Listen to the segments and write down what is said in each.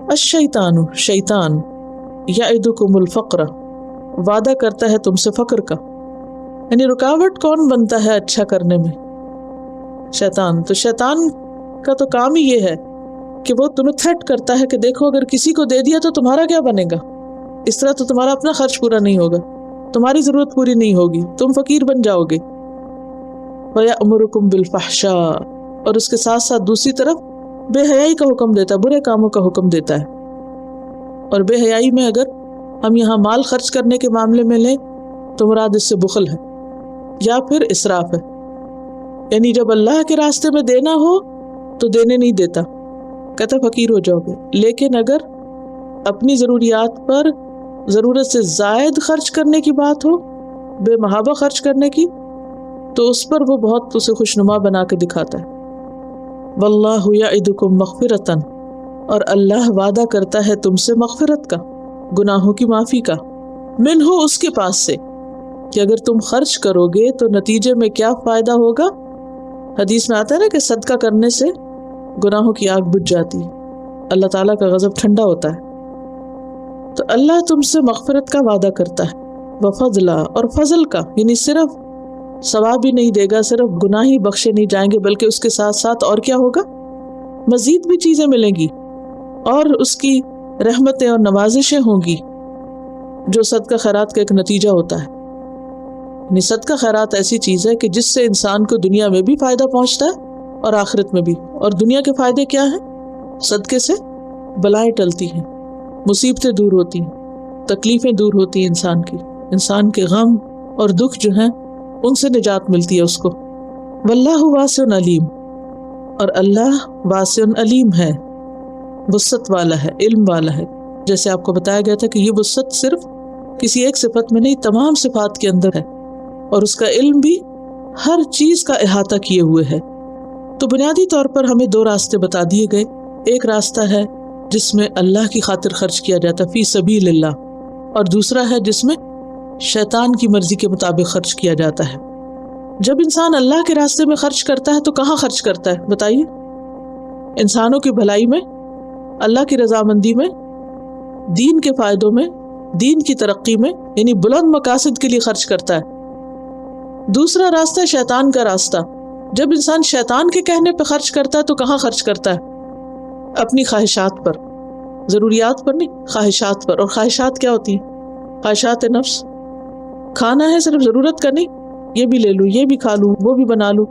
الشیطان شیطان یعدکم الفقر وعدہ کرتا ہے تم سے فقر کا، یعنی رکاوٹ کون بنتا ہے اچھا کرنے میں؟ شیطان. تو شیطان کا تو کام ہی یہ ہے کہ وہ تمہیں تھریٹ کرتا ہے کہ دیکھو اگر کسی کو دے دیا تو تمہارا کیا بنے گا، اس طرح تو تمہارا اپنا خرچ پورا نہیں ہوگا، تمہاری ضرورت پوری نہیں ہوگی، تم فقیر بن جاؤ گے. وَيَأْمُرُكُمْ بِالْفَحْشَاءِ اور اس کے ساتھ ساتھ دوسری طرف بے حیائی کا حکم دیتا ہے، برے کاموں کا حکم دیتا ہے. اور بے حیائی میں اگر ہم یہاں مال خرچ کرنے کے معاملے میں لیں تو مراد اس سے بخل ہے یا پھر اسراف ہے، یعنی جب اللہ کے راستے میں دینا ہو تو دینے نہیں دیتا، کہتا فقیر ہو جاؤ گے. لیکن اگر اپنی ضروریات پر ضرورت سے زائد خرچ کرنے کی بات ہو، بے محابہ خرچ کرنے کی، تو اس پر وہ بہت اسے خوشنما بنا کے دکھاتا ہے. واللہ یعدکم مغفرۃ اور اللہ وعدہ کرتا ہے تم سے مغفرت کا، گناہوں کی معافی کا، منہ اس کے پاس سے، کہ اگر تم خرچ کرو گے تو نتیجے میں کیا فائدہ ہوگا. حدیث میں آتا ہے نا کہ صدقہ کرنے سے گناہوں کی آگ بجھ جاتی ہے، اللہ تعالیٰ کا غضب ٹھنڈا ہوتا ہے. تو اللہ تم سے مغفرت کا وعدہ کرتا ہے، وفضلا اور فضل کا، یعنی صرف ثواب ہی نہیں دے گا، صرف گناہ ہی بخشے نہیں جائیں گے، بلکہ اس کے ساتھ ساتھ اور کیا ہوگا، مزید بھی چیزیں ملیں گی اور اس کی رحمتیں اور نوازشیں ہوں گی جو صدقہ خیرات کا ایک نتیجہ ہوتا ہے. یعنی صدقہ خیرات ایسی چیز ہے کہ جس سے انسان کو دنیا میں بھی فائدہ پہنچتا ہے اور آخرت میں بھی. اور دنیا کے فائدے کیا ہیں؟ صدقے سے بلائیں ٹلتی ہیں، مصیبتیں دور ہوتی ہیں، تکلیفیں دور ہوتی ہیں انسان کے غم اور دکھ جو ہیں ان سے نجات ملتی ہے اس کو. واللہ واسع علیم اور اللہ واسع علیم ہے، وسعت والا ہے، علم والا ہے. جیسے آپ کو بتایا گیا تھا کہ یہ وسعت صرف کسی ایک صفت میں نہیں، تمام صفات کے اندر ہے، اور اس کا علم بھی ہر چیز کا احاطہ کیے ہوئے ہے. تو بنیادی طور پر ہمیں دو راستے بتا دیے گئے. ایک راستہ ہے جس میں اللہ کی خاطر خرچ کیا جاتا ہے، فی سبیل اللہ، اور دوسرا ہے جس میں شیطان کی مرضی کے مطابق خرچ کیا جاتا ہے. جب انسان اللہ کے راستے میں خرچ کرتا ہے تو کہاں خرچ کرتا ہے بتائیے؟ انسانوں کی بھلائی میں، اللہ کی رضامندی میں، دین کے فائدوں میں، دین کی ترقی میں، یعنی بلند مقاصد کے لیے خرچ کرتا ہے. دوسرا راستہ شیطان کا راستہ. جب انسان شیطان کے کہنے پہ خرچ کرتا ہے تو کہاں خرچ کرتا ہے؟ اپنی خواہشات پر، ضروریات پر نہیں، خواہشات پر. اور خواہشات کیا ہوتی ہیں؟ خواہشات نفس. کھانا ہے صرف ضرورت کا نہیں، یہ بھی لے لوں، یہ بھی کھا لوں، وہ بھی بنا لوں.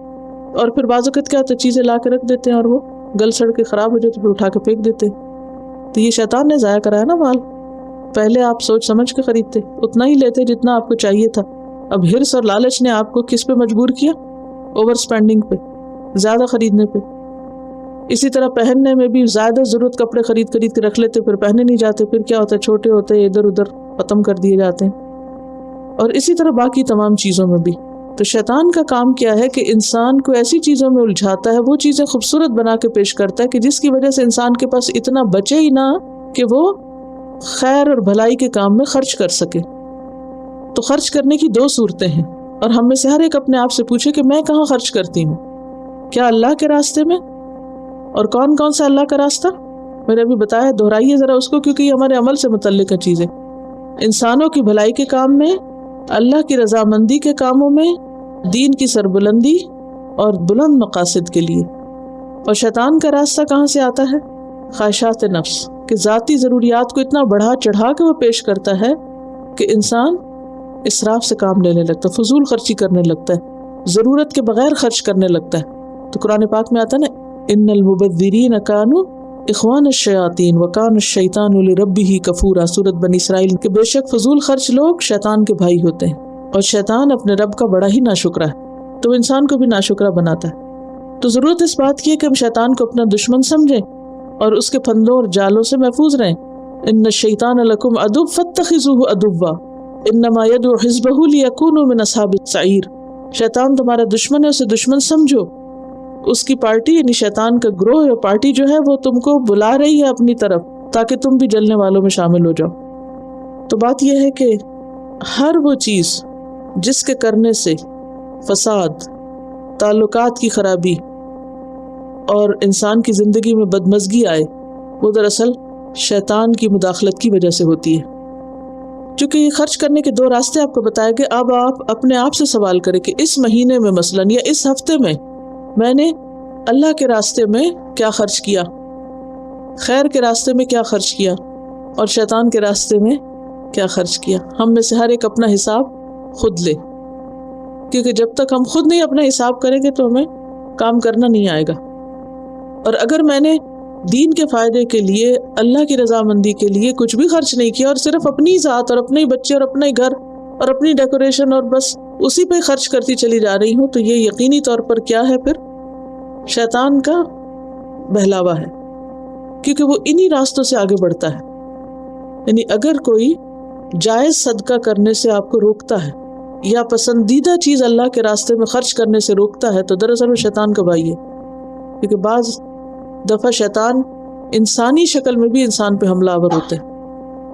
اور پھر بعض اوقات کیا ہوتا ہے، چیزیں لا کے رکھ دیتے ہیں اور وہ گل سڑ کے خراب ہو جاتے، پھر اٹھا کے پھینک دیتے. تو یہ شیطان نے ضائع کرایا نا مال. پہلے آپ سوچ سمجھ کے خریدتے، اتنا ہی لیتے جتنا آپ کو چاہیے تھا. اب ہرس اور لالچ نے آپ کو کس پہ مجبور کیا؟ اوور سپینڈنگ پہ، زیادہ خریدنے پہ. اسی طرح پہننے میں بھی زیادہ ضرورت کپڑے خرید کے رکھ لیتے، پھر پہنے نہیں جاتے، پھر کیا ہوتا ہے، چھوٹے ہوتے ہیں، ادھر ادھر ختم کر دیے جاتے ہیں. اور اسی طرح باقی تمام چیزوں میں بھی. تو شیطان کا کام کیا ہے کہ انسان کو ایسی چیزوں میں الجھاتا ہے، وہ چیزیں خوبصورت بنا کے پیش کرتا ہے کہ جس کی وجہ سے انسان کے پاس اتنا بچے ہی نہ کہ وہ خیر اور بھلائی کے کام میں خرچ کر سکے. تو خرچ کرنے کی دو صورتیں ہیں، اور ہم میں سے ہر ایک اپنے آپ سے پوچھے کہ میں کہاں خرچ کرتی ہوں؟ کیا اللہ کے راستے میں؟ اور کون کون سا اللہ کا راستہ؟ میں نے ابھی بتایا، دہرائیے ذرا اس کو، کیونکہ یہ ہمارے عمل سے متعلق ہے چیزیں. انسانوں کی بھلائی کے کام میں، اللہ کی رضامندی کے کاموں میں، دین کی سربلندی اور بلند مقاصد کے لیے. اور شیطان کا راستہ کہاں سے آتا ہے؟ خواہشات نفس، کہ ذاتی ضروریات کو اتنا بڑھا چڑھا کے وہ پیش کرتا ہے کہ انسان اسراف سے کام لینے لگتا ہے، فضول خرچی کرنے لگتا ہے، ضرورت کے بغیر خرچ کرنے لگتا ہے. تو قرآن پاک میں آتا ہے نا، ان المبذرین کانوا اخوان الشیاطین وکان الشیطان لربہ کفورا، سورۃ بنی اسرائیل، کہ بے شک فضول خرچ لوگ شیطان کے بھائی ہوتے ہیں، اور شیطان اپنے رب کا بڑا ہی ناشکرا ہے، تو انسان کو بھی ناشکرا بناتا ہے. تو ضرورت اس بات کی ہے کہ ہم شیطان کو اپنا دشمن سمجھیں اور اس کے پھندوں اور جالوں سے محفوظ رہیں. ان الشیطان لکم عدو فاتخذوہ عدوا انما یدعو حزبہ لیکونوا من اصحاب السعیر. شیطان تمہارا دشمن ہے، اسے دشمن سمجھو. اس کی پارٹی یعنی شیطان کا گروہ یا پارٹی جو ہے وہ تم کو بلا رہی ہے اپنی طرف تاکہ تم بھی جلنے والوں میں شامل ہو جاؤ. تو بات یہ ہے کہ ہر وہ چیز جس کے کرنے سے فساد، تعلقات کی خرابی اور انسان کی زندگی میں بدمزگی آئے، وہ دراصل شیطان کی مداخلت کی وجہ سے ہوتی ہے. چونکہ یہ خرچ کرنے کے دو راستے آپ کو بتائے گئے، اب آپ اپنے آپ سے سوال کریں کہ اس مہینے میں مثلاً یا اس ہفتے میں نے اللہ کے راستے میں کیا خرچ کیا، خیر کے راستے میں کیا خرچ کیا، اور شیطان کے راستے میں کیا خرچ کیا. ہم میں سے ہر ایک اپنا حساب خود لے، کیونکہ جب تک ہم خود نہیں اپنا حساب کریں گے تو ہمیں کام کرنا نہیں آئے گا. اور اگر میں نے دین کے فائدے کے لیے، اللہ کی رضامندی کے لیے کچھ بھی خرچ نہیں کیا اور صرف اپنی ذات اور اپنے بچے اور اپنے گھر اور اپنی ڈیکوریشن اور بس اسی پہ خرچ کرتی چلی جا رہی ہوں، تو یہ یقینی طور پر کیا ہے؟ پھر شیطان کا بہلاوا ہے، کیونکہ وہ انہی راستوں سے آگے بڑھتا ہے. یعنی اگر کوئی جائز صدقہ کرنے سے آپ کو روکتا ہے یا پسندیدہ چیز اللہ کے راستے میں خرچ کرنے سے روکتا ہے تو دراصل وہ شیطان کا بھائی ہے. کیونکہ بعض دفعہ شیطان انسانی شکل میں بھی انسان پہ حملہ آور ہوتے ہیں.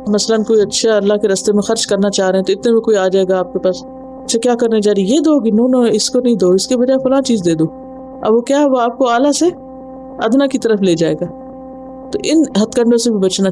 مثلاً کوئی اچھا اللہ کے راستے میں خرچ کرنا چاہ رہے ہیں تو اتنے میں کوئی آ جائے گا آپ کے پاس، اچھا کیا کرنے جا رہی، یہ دو گی، نو اس کو نہیں دو، اس کے بجائے فلاں چیز دے دو. اب وہ کیا ہے، وہ آپ کو اعلیٰ سے ادنا کی طرف لے جائے گا. تو ان ہتھ کنڈوں سے بھی بچنا